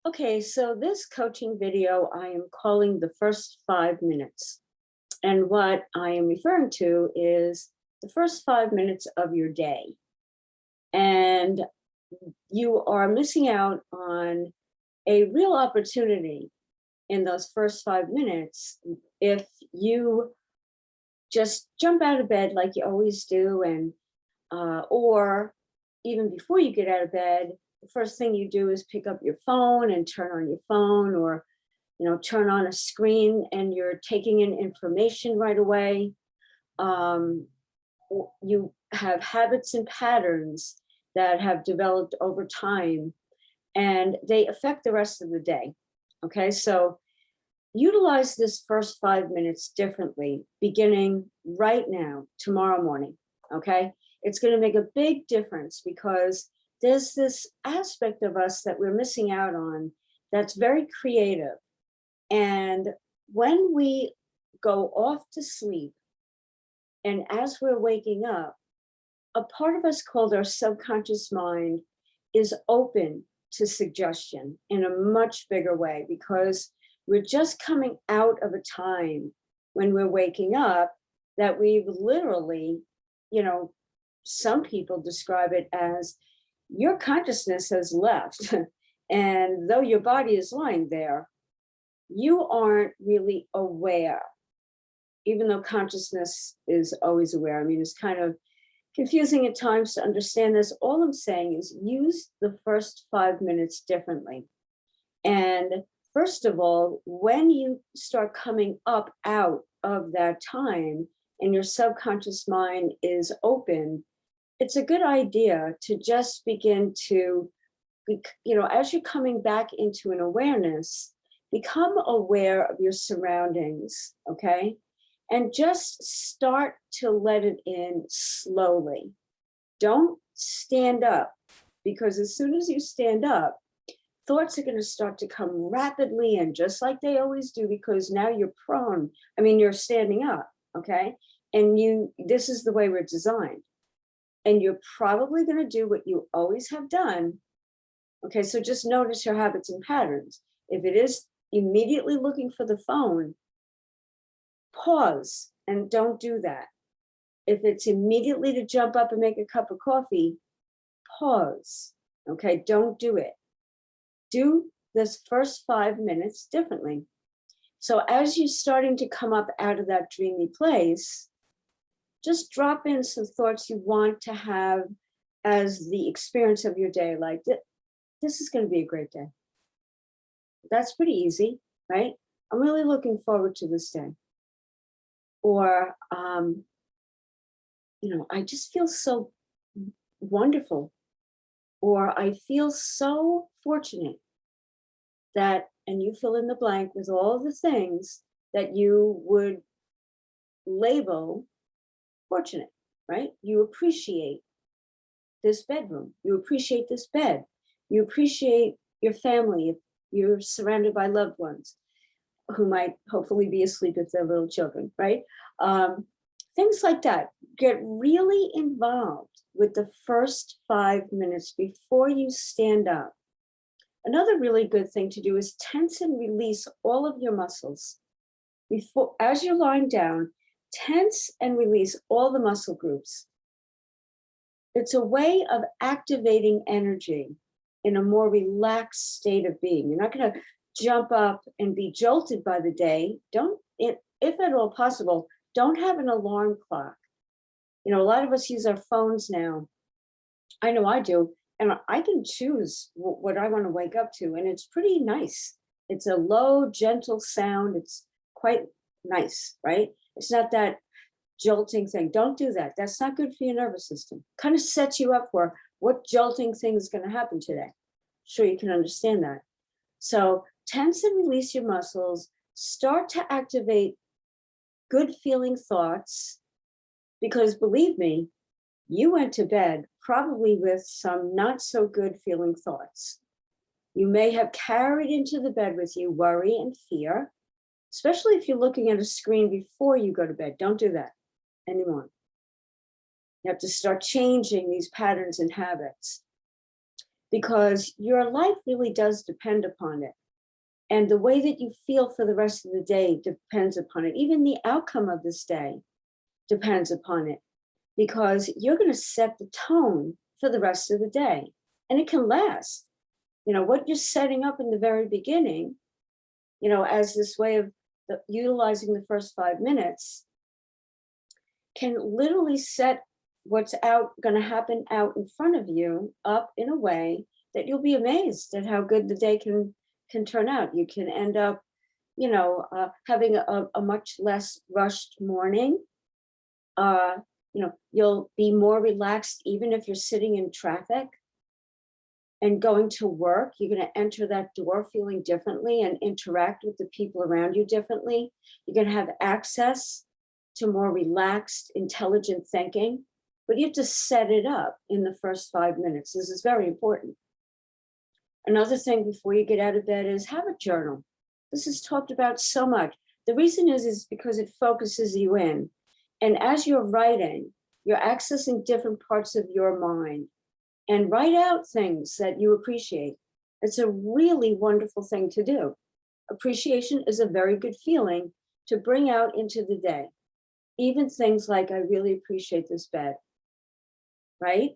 Okay, so this coaching video I am calling the first 5 minutes. And what I am referring to is the first 5 minutes of your day. And you are missing out on a real opportunity in those first 5 minutes if you just jump out of bed like you always do, and or even before you get out of bed, the first thing you do is pick up your phone and turn on your phone, or turn on a screen and you're taking in information right away. um, you have habits and patterns that have developed over time, and they affect the rest of the day. Okay, so utilize this first 5 minutes differently, beginning right now, tomorrow morning. Okay, it's going to make a big difference because there's this aspect of us that we're missing out on that's very creative. And when we go off to sleep, and as we're waking up, a part of us called our subconscious mind is open to suggestion in a much bigger way, because we're just coming out of a time when we're waking up that we've literally, you know, some people describe it as your consciousness has left. And though your body is lying there, you aren't really aware, even though consciousness is always aware. I mean, it's kind of confusing at times to understand this. All I'm saying is use the first 5 minutes differently. And first of all, when you start coming up out of that time and your subconscious mind is open, it's a good idea to just begin to, as you're coming back into an awareness, become aware of your surroundings, okay? And just start to let it in slowly. Don't stand up, because as soon as you stand up, thoughts are going to start to come rapidly in, just like they always do, because now you're prone. I mean, you're standing up, okay? And this is the way we're designed. And you're probably going to do what you always have done. Okay, so just notice your habits and patterns. If it is immediately looking for the phone, pause and don't do that. If it's immediately to jump up and make a cup of coffee, pause. Okay, don't do it. Do this first 5 minutes differently. So as you're starting to come up out of that dreamy place, just drop in some thoughts you want to have as the experience of your day. Like, this is going to be a great day. That's pretty easy, right? I'm really looking forward to this day. Or, I just feel so wonderful. Or I feel so fortunate that, and you fill in the blank with all the things that you would label fortunate, right? You appreciate this bedroom. You appreciate this bed. You appreciate your family if you're surrounded by loved ones who might hopefully be asleep if they're little children, right? Things like that. Get really involved with the first 5 minutes before you stand up. Another really good thing to do is tense and release all of your muscles. As you're lying down, tense and release all the muscle groups. It's a way of activating energy in a more relaxed state of being. You're not going to jump up and be jolted by the day. If at all possible, don't have an alarm clock. A lot of us use our phones now. I know I do. And I can choose what I want to wake up to. And it's pretty nice. It's a low, gentle sound. It's quite nice, right? It's not that jolting thing. Don't do that. That's not good for your nervous system. Kind of sets you up for what jolting thing is going to happen today. Sure, you can understand that. So tense and release your muscles. Start to activate good feeling thoughts, because believe me, you went to bed probably with some not so good feeling thoughts. You may have carried into the bed with you worry and fear, especially if you're looking at a screen before you go to bed. Don't do that anymore. You have to start changing these patterns and habits. because your life really does depend upon it. And the way that you feel for the rest of the day depends upon it. Even the outcome of this day depends upon it, because you're going to set the tone for the rest of the day. And it can last. What you're setting up in the very beginning, as this way of utilizing the first 5 minutes, can literally set what's going to happen out in front of you up in a way that you'll be amazed at how good the day can turn out. You can end up, having a much less rushed morning. You'll be more relaxed, even if you're sitting in traffic and going to work. You're going to enter that door feeling differently and interact with the people around you differently. You're going to have access to more relaxed, intelligent thinking, but you have to set it up in the first 5 minutes. This is very important. Another thing before you get out of bed is have a journal. This is talked about so much. The reason is because it focuses you in. And as you're writing, you're accessing different parts of your mind, and write out things that you appreciate. It's a really wonderful thing to do. Appreciation is a very good feeling to bring out into the day. Even things like, I really appreciate this bed, right?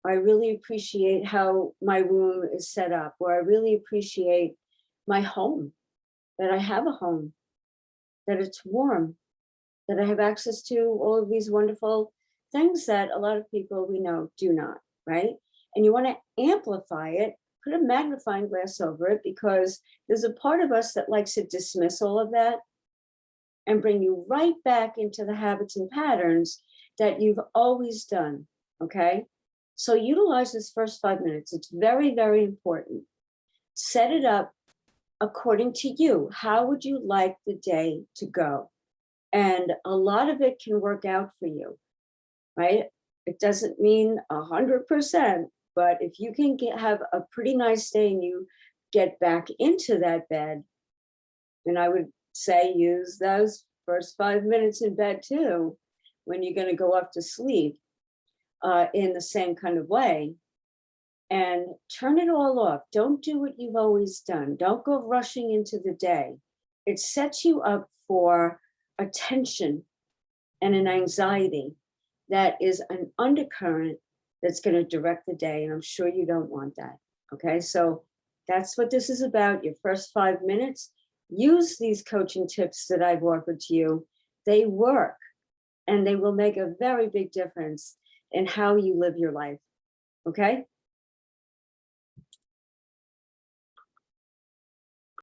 I really appreciate how my room is set up, or I really appreciate my home, that I have a home, that it's warm, that I have access to all of these wonderful things that a lot of people we know do not, right? And you want to amplify it, put a magnifying glass over it, because there's a part of us that likes to dismiss all of that and bring you right back into the habits and patterns that you've always done, okay? So utilize this first 5 minutes. It's very, very important. Set it up according to you. How would you like the day to go? And a lot of it can work out for you, right? It doesn't mean 100%, but if you can have a pretty nice day and you get back into that bed, then I would say use those first 5 minutes in bed too, when you're going to go off to sleep, in the same kind of way, and turn it all off. Don't do what you've always done. Don't go rushing into the day. It sets you up for a tension and an anxiety that is an undercurrent that's going to direct the day. And I'm sure you don't want that. Okay. So that's what this is about. Your first 5 minutes. Use these coaching tips that I've offered to you. They work, and they will make a very big difference in how you live your life. Okay.